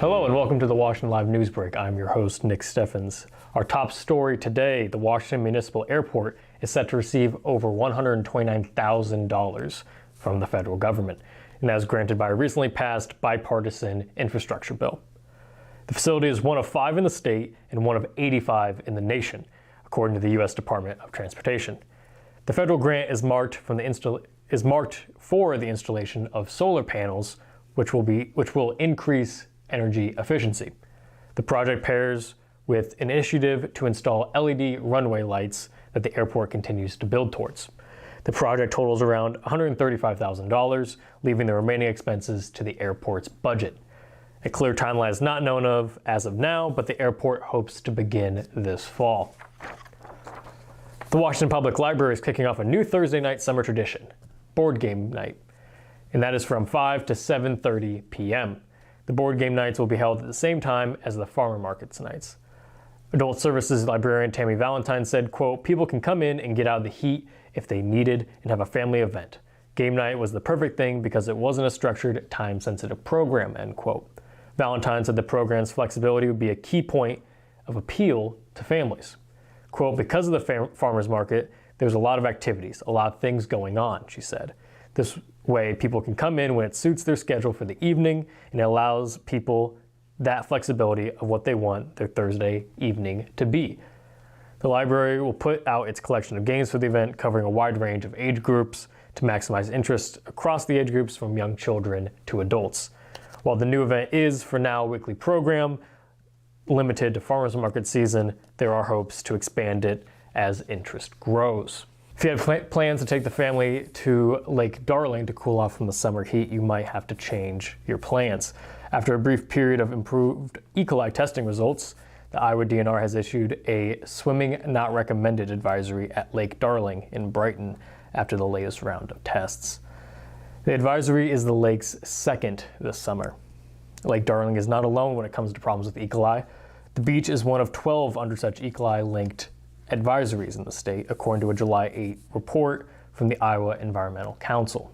Hello and welcome to the Washington Live News Break. I'm your host, Nick Steffens. Our top story today, the Washington Municipal Airport is set to receive over $129,000 from the federal government, and that was granted by a recently passed bipartisan infrastructure bill. The facility is one of 5 in the state and one of 85 in the nation, according to the U.S. Department of Transportation. The federal grant is marked for the installation of solar panels, which will increase energy efficiency. The project pairs with an initiative to install LED runway lights that the airport continues to build towards. The project totals around $135,000, leaving the remaining expenses to the airport's budget. A clear timeline is not known of as of now, but the airport hopes to begin this fall. The Washington Public Library is kicking off a new Thursday night summer tradition, board game night, and that is from 5 to 7:30 p.m. The board game nights will be held at the same time as the farmer markets nights. Adult Services librarian Tammy Valentine said, quote, "People can come in and get out of the heat if they needed and have a family event. Game night was the perfect thing because it wasn't a structured, time-sensitive program," end quote. Valentine said the program's flexibility would be a key point of appeal to families. Quote, "Because of the farmer's market, there's a lot of activities, a lot of things going on," she said. This way, people can come in when it suits their schedule for the evening, and it allows people that flexibility of what they want their Thursday evening to be. The library will put out its collection of games for the event, covering a wide range of age groups to maximize interest across the age groups from young children to adults. While the new event is, for now, a weekly program, limited to farmers market season, there are hopes to expand it as interest grows. If you have plans to take the family to Lake Darling to cool off from the summer heat, you might have to change your plans. After a brief period of improved E. coli testing results, the Iowa DNR has issued a swimming not recommended advisory at Lake Darling in Brighton after the latest round of tests. The advisory is the lake's second this summer. Lake Darling is not alone when it comes to problems with E. coli. The beach is one of 12 under such E. coli-linked advisories in the state, according to a July 8 report from the Iowa Environmental Council.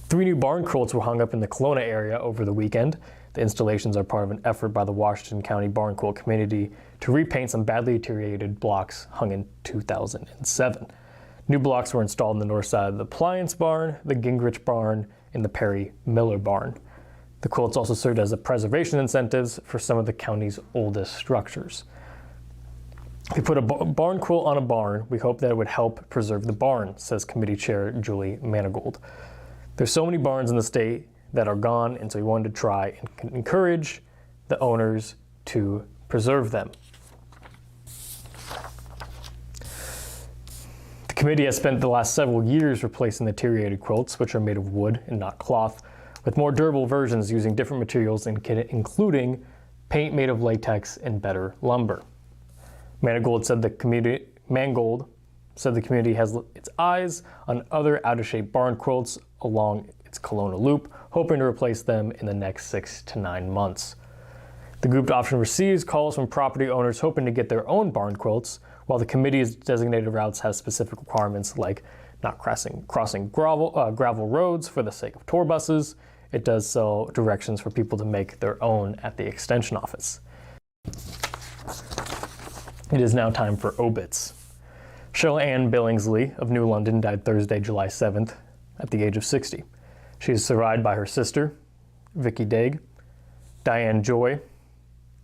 3 new barn quilts were hung up in the Kelowna area over the weekend. The installations are part of an effort by the Washington County Barn Quilt Community to repaint some badly deteriorated blocks hung in 2007. New blocks were installed on the north side of the Appliance Barn, the Gingrich Barn, and the Perry Miller Barn. The quilts also served as a preservation incentives for some of the county's oldest structures. If you put a barn quilt on a barn, we hope that it would help preserve the barn, says committee chair Julie Manigold. There's so many barns in the state that are gone, and so we wanted to try and encourage the owners to preserve them. The committee has spent the last several years replacing the deteriorated quilts, which are made of wood and not cloth, with more durable versions using different materials, including paint made of latex and better lumber. Mangold said the community has its eyes on other out-of-shape barn quilts along its Kelowna loop, hoping to replace them in the next 6 to 9 months. The group often receives calls from property owners hoping to get their own barn quilts, while the committee's designated routes have specific requirements like not crossing gravel roads for the sake of tour buses. It does sell directions for people to make their own at the extension office. It is now time for obits. Cheryl Ann Billingsley of New London died Thursday, July 7th at the age of 60. She is survived by her sister, Vicki Daig, Diane Joy,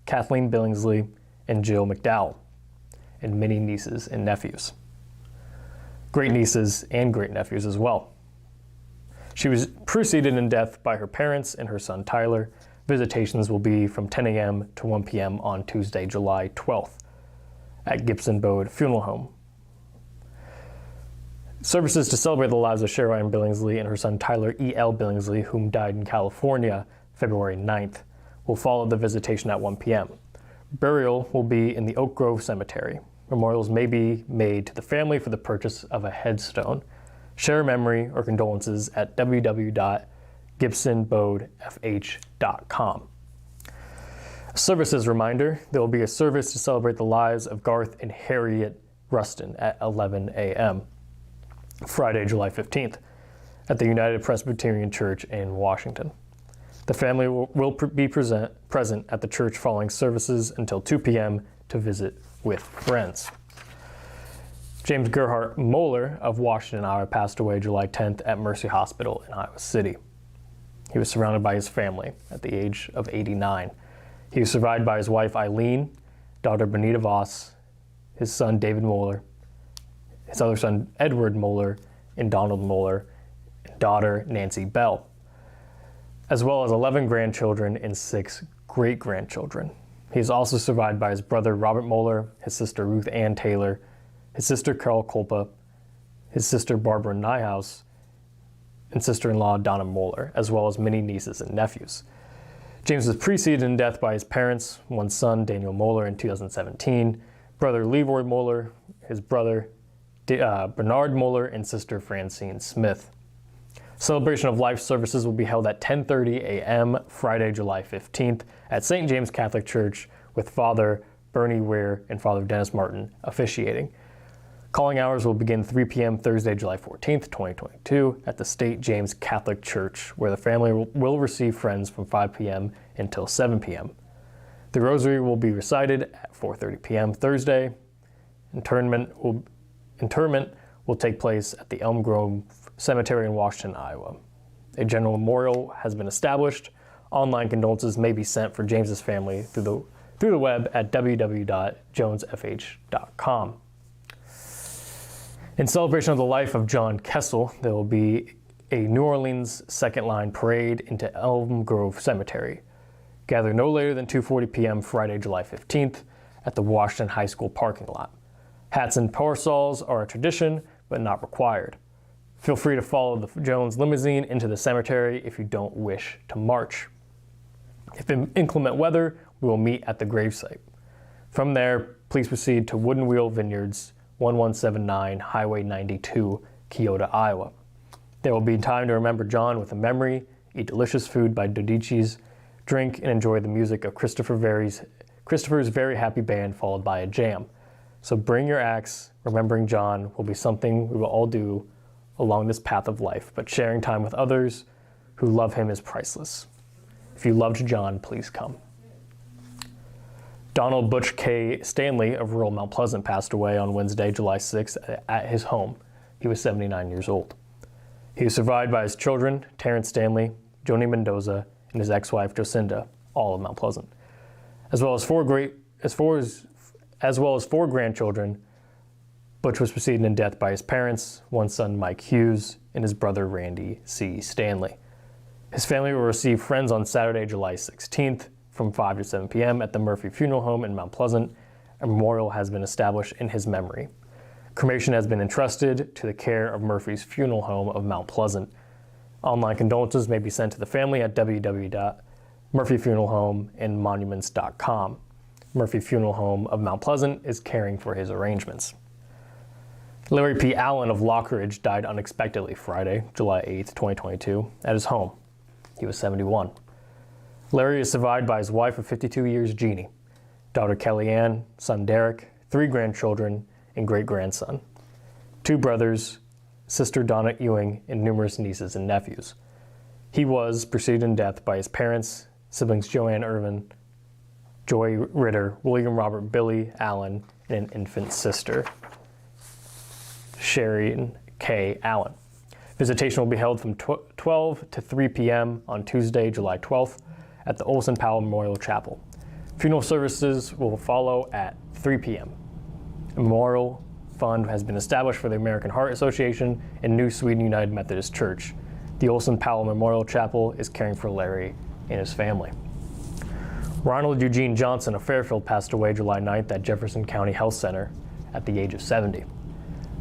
Kathleen Billingsley, and Jill McDowell, and many nieces and nephews. Great nieces and great nephews as well. She was preceded in death by her parents and her son Tyler. Visitations will be from 10 a.m. to 1 p.m. on Tuesday, July 12th at Gibson Bode Funeral Home. Services to celebrate the lives of Cheryl Ann Billingsley and her son Tyler E.L. Billingsley, whom died in California February 9th, will follow the visitation at 1 p.m. Burial will be in the Oak Grove Cemetery. Memorials may be made to the family for the purchase of a headstone. Share memory or condolences at www.gibsonbodefh.com. A services reminder, there will be a service to celebrate the lives of Garth and Harriet Rustin at 11 a.m. Friday, July 15th at the United Presbyterian Church in Washington. The family will be present at the church following services until 2 p.m. to visit with friends. James Gerhart Moeller of Washington, Iowa, passed away July 10th at Mercy Hospital in Iowa City. He was surrounded by his family at the age of 89. He was survived by his wife Eileen, daughter Benita Voss, his son David Moeller, his other son Edward Moeller, and Donald Moeller, and daughter Nancy Bell, as well as 11 grandchildren and 6 great-grandchildren. He is also survived by his brother Robert Moeller, his sister Ruth Ann Taylor, his sister Carol Kolpa, his sister Barbara Nyhouse, and sister-in-law Donna Moeller, as well as many nieces and nephews. James was preceded in death by his parents, one son, Daniel Moeller, in 2017, brother Leroy Moeller, his brother Bernard Moeller, and sister Francine Smith. Celebration of Life services will be held at 10:30 a.m. Friday, July 15th at St. James Catholic Church with Father Bernie Weir and Father Dennis Martin officiating. Calling hours will begin 3 p.m. Thursday, July 14th, 2022 at the St. James Catholic Church, where the family will receive friends from 5 p.m. until 7 p.m. The rosary will be recited at 4:30 p.m. Thursday. Interment will take place at the Elm Grove Cemetery in Washington, Iowa. A general memorial has been established. Online condolences may be sent for James's family through the web at www.jonesfh.com. In celebration of the life of John Kessel, there will be a New Orleans Second Line parade into Elm Grove Cemetery. Gather no later than 2:40 p.m. Friday, July 15th at the Washington High School parking lot. Hats and parasols are a tradition, but not required. Feel free to follow the Jones limousine into the cemetery if you don't wish to march. If in inclement weather, we will meet at the gravesite. From there, please proceed to Wooden Wheel Vineyards, 1179 Highway 92, Keota, Iowa. There will be time to remember John with a memory, eat delicious food by Dodici's, drink and enjoy the music of Christopher's Very Happy Band, followed by a jam. So bring your axe. Remembering John will be something we will all do along this path of life, but sharing time with others who love him is priceless. If you loved John, please come. Donald Butch K. Stanley of rural Mount Pleasant passed away on Wednesday, July 6th at his home. He was 79 years old. He was survived by his children, Terrence Stanley, Joni Mendoza, and his ex-wife, Jocinda, all of Mount Pleasant, as well as four grandchildren. Butch was preceded in death by his parents, one son, Mike Hughes, and his brother, Randy C. Stanley. His family will receive friends on Saturday, July 16th, from 5 to 7 p.m. at the Murphy Funeral Home in Mount Pleasant. A memorial has been established in his memory. Cremation has been entrusted to the care of Murphy's Funeral Home of Mount Pleasant. Online condolences may be sent to the family at www.murphyfuneralhomeandmonuments.com. Murphy Funeral Home of Mount Pleasant is caring for his arrangements. Larry P. Allen of Lockridge died unexpectedly Friday, July 8, 2022, at his home. He was 71. Larry is survived by his wife of 52 years, Jeannie, daughter Kellyanne, son Derek, 3 grandchildren, and great-grandson, 2 brothers, sister Donna Ewing, and numerous nieces and nephews. He was preceded in death by his parents, siblings Joanne Irvin, Joy Ritter, William Robert Billy Allen, and an infant sister, Sherry K. Allen. Visitation will be held from 12 to 3 p.m. on Tuesday, July 12th at the Olson Powell Memorial Chapel. Funeral services will follow at 3 p.m. A memorial fund has been established for the American Heart Association and New Sweden United Methodist Church. The Olson Powell Memorial Chapel is caring for Larry and his family. Ronald Eugene Johnson of Fairfield passed away July 9th at Jefferson County Health Center at the age of 70.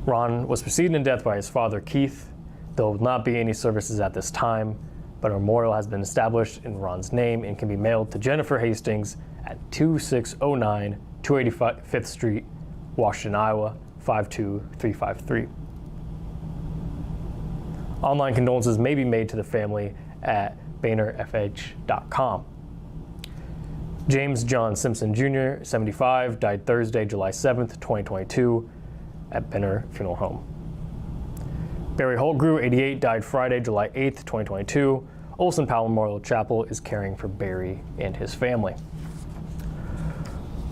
Ron was preceded in death by his father, Keith. There will not be any services at this time, but a memorial has been established in Ron's name and can be mailed to Jennifer Hastings at 2609 285th Street, Washington, Iowa, 52353. Online condolences may be made to the family at BanerFH.com. James John Simpson Jr., 75, died Thursday, July 7th, 2022, at Benner Funeral Home. Barry Holtgrew, 88, died Friday, July 8th, 2022, Olson Powell Memorial Chapel is caring for Barry and his family.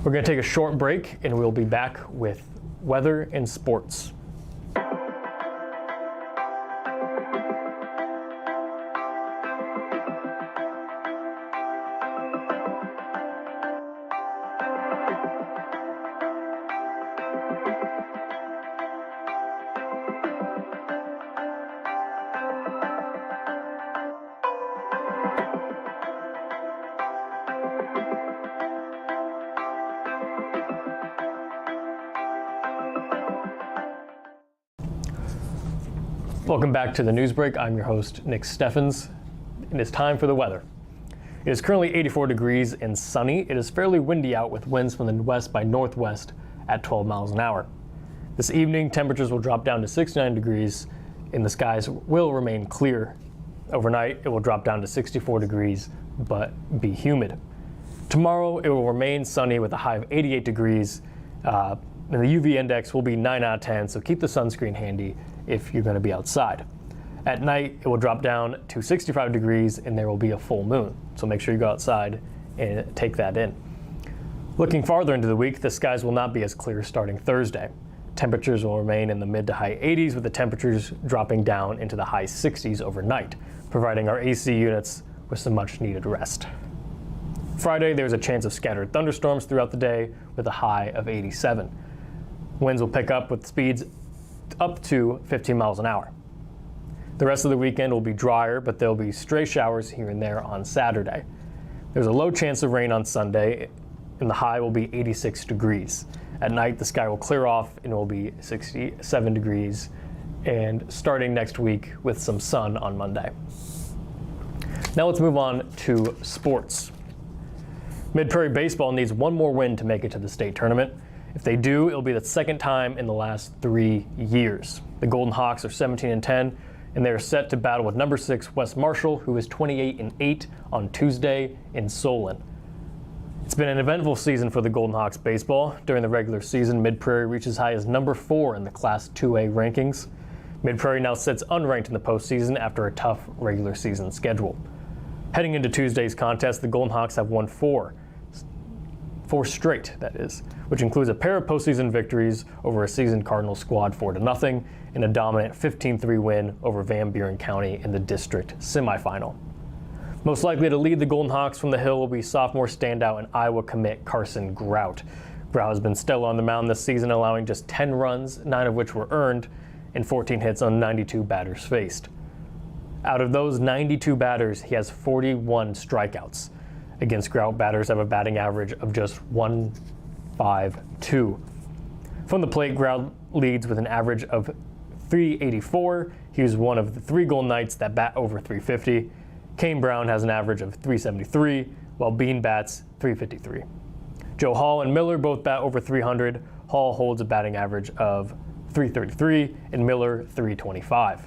We're going to take a short break, and we'll be back with weather and sports. Welcome back to the News Break. I'm your host, Nick Steffens. It is time for the weather. It is currently 84 degrees and sunny. It is fairly windy out with winds from the west by northwest at 12 miles an hour. This evening, temperatures will drop down to 69 degrees and the skies will remain clear. Overnight, it will drop down to 64 degrees but be humid. Tomorrow, it will remain sunny with a high of 88 degrees. And the UV index will be 9 out of 10, so keep the sunscreen handy if you're going to be outside. At night, it will drop down to 65 degrees and there will be a full moon. So make sure you go outside and take that in. Looking farther into the week, the skies will not be as clear starting Thursday. Temperatures will remain in the mid to high 80s with the temperatures dropping down into the high 60s overnight, providing our AC units with some much needed rest. Friday, there's a chance of scattered thunderstorms throughout the day with a high of 87. Winds will pick up with speeds up to 15 miles an hour. The rest of the weekend will be drier, but there'll be stray showers here and there on Saturday. There's a low chance of rain on Sunday, and the high will be 86 degrees. At night, the sky will clear off and it will be 67 degrees, and starting next week with some sun on Monday. Now let's move on to sports. Mid-Prairie Baseball needs one more win to make it to the state tournament. If they do, it'll be the second time in the last 3 years. The Golden Hawks are 17-10, and they are set to battle with number 6 West Marshall, who is 28-8 on Tuesday in Solon. It's been an eventful season for the Golden Hawks baseball. During the regular season, Mid-Prairie reached as high as number 4 in the Class 2A rankings. Mid-Prairie now sits unranked in the postseason after a tough regular season schedule. Heading into Tuesday's contest, the Golden Hawks have won four straight, that is, which includes a pair of postseason victories over a seasoned Cardinals squad 4-0 and a dominant 15-3 win over Van Buren County in the district semifinal. Most likely to lead the Golden Hawks from the hill will be sophomore standout and Iowa commit Carson Grout. Grout has been stellar on the mound this season, allowing just 10 runs, 9 of which were earned, and 14 hits on 92 batters faced. Out of those 92 batters, he has 41 strikeouts. Against Grout, batters have a batting average of just .152. From the plate, Grout leads with an average of .384. He was one of the 3 Golden Knights that bat over .350. Kane Brown has an average of .373, while Bean bats .353. Joe Hall and Miller both bat over .300. Hall holds a batting average of .333 and Miller .325.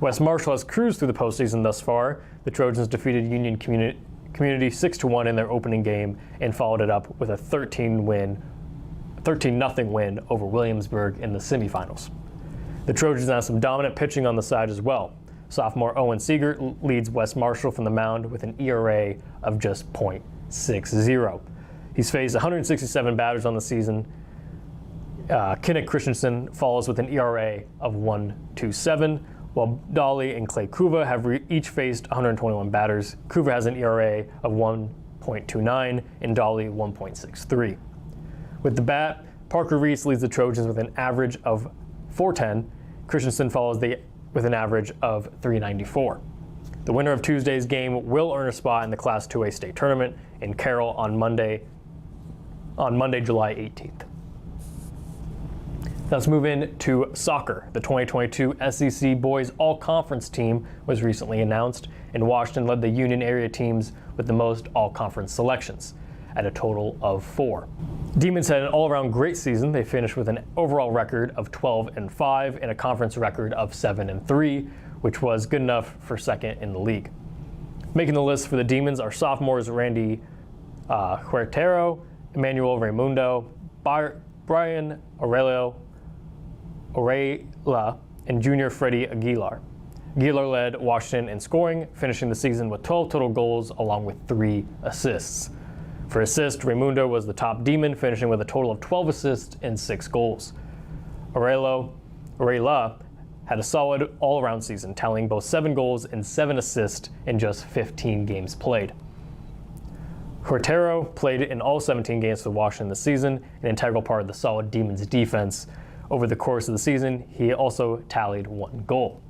West Marshall has cruised through the postseason thus far. The Trojans defeated Union Community 6-1 in their opening game and followed it up with a 13-0 win over Williamsburg in the semifinals. The Trojans have some dominant pitching on the side as well. Sophomore Owen Siegert leads West Marshall from the mound with an ERA of just .60. He's faced 167 batters on the season. Kinnick Christensen follows with an ERA of .127. While Dolly and Clay Kuva have each faced 121 batters. Kuva has an ERA of 1.29 and Dolly 1.63. With the bat, Parker Reese leads the Trojans with an average of .410. Christensen follows with an average of .394. The winner of Tuesday's game will earn a spot in the Class 2A state tournament in Carroll on Monday, July 18th. Now let's move into soccer. The 2022 SEC Boys All-Conference team was recently announced, and Washington led the Union area teams with the most all-conference selections, at a total of 4. Demons had an all-around great season. They finished with an overall record of 12-5 and a conference record of 7-3, which was good enough for second in the league. Making the list for the Demons are sophomores Randy Huertero, Emmanuel Raimundo, Brian Orela, and junior Freddie Aguilar. Gieler led Washington in scoring, finishing the season with 12 total goals along with 3 assists. For assists, Raimundo was the top demon, finishing with a total of 12 assists and 6 goals. Arreola had a solid all-around season, tallying both 7 goals and 7 assists in just 15 games played. Cortero played in all 17 games for Washington this season, an integral part of the solid Demons defense. Over the course of the season, he also tallied 1 goal.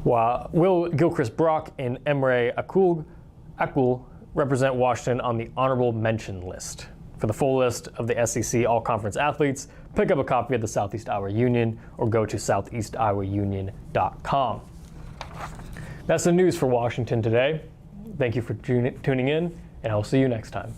While Will Gilchrist Brock and Emre Akul represent Washington on the honorable mention list. For the full list of the SEC All-Conference athletes, pick up a copy of the Southeast Iowa Union or go to southeastiowaunion.com. That's the news for Washington today. Thank you for tuning in, and I'll see you next time.